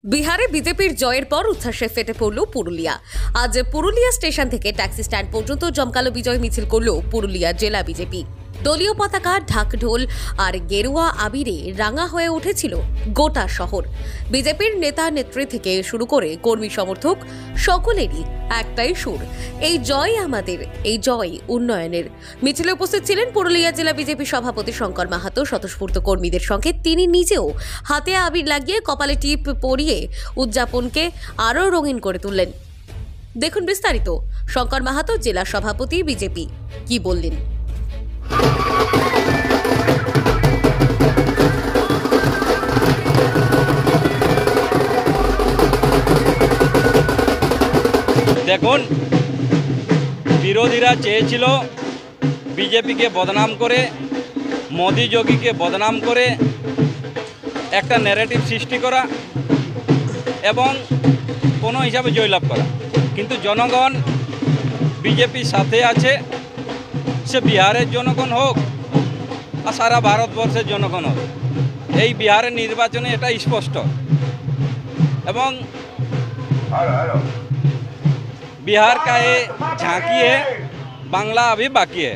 বিহারে বিজেপির জয়ের পর উচ্ছ্বাসে ফেটে পড়ল পুরুলিয়া। আজ পুরুলিয়া স্টেশন থেকে ট্যাক্সি স্ট্যান্ড পর্যন্ত জমকালো বিজয় মিছিল করল পুরুলিয়া জেলা বিজেপি। দলীয় পতাকা, ঢাকঢোল আর গেরুয়া আবিরে রাঙা হয়ে উঠেছিল গোটা শহর। বিজেপির নেতা নেত্রী থেকে শুরু করে কর্মী সমর্থক সকলেরই একটাই সুর, এই জয় আমাদের, এই জয় উন্নয়নের। মিছিলে উপস্থিত ছিলেন পুরুলিয়া জেলা বিজেপি সভাপতি শঙ্কর মাহাতো। স্বতঃস্ফূর্ত কর্মীদের সঙ্গে তিনি নিজেও হাতে আবির লাগিয়ে কপালে টিপ পরিয়ে উদযাপনকে আরও রঙিন করে তুললেন। দেখুন বিস্তারিত। শঙ্কর মাহাতো, জেলা সভাপতি বিজেপি, কি বললেন। দেখুন, বিরোধীরা চেয়েছিল বিজেপিকে বদনাম করে, মোদি যোগীকে বদনাম করে একটা ন্যারেটিভ সৃষ্টি করা এবং কোনো হিসাবে জয়লাভ করা। কিন্তু জনগণ বিজেপির সাথে আছে, সে বিহারের জনগণ হোক আর সারা ভারতবর্ষের জনগণ হোক। এই বিহারের নির্বাচনে এটা স্পষ্ট এবং बिहार का ये झांकी है, बांग्ला अभी बाकी है।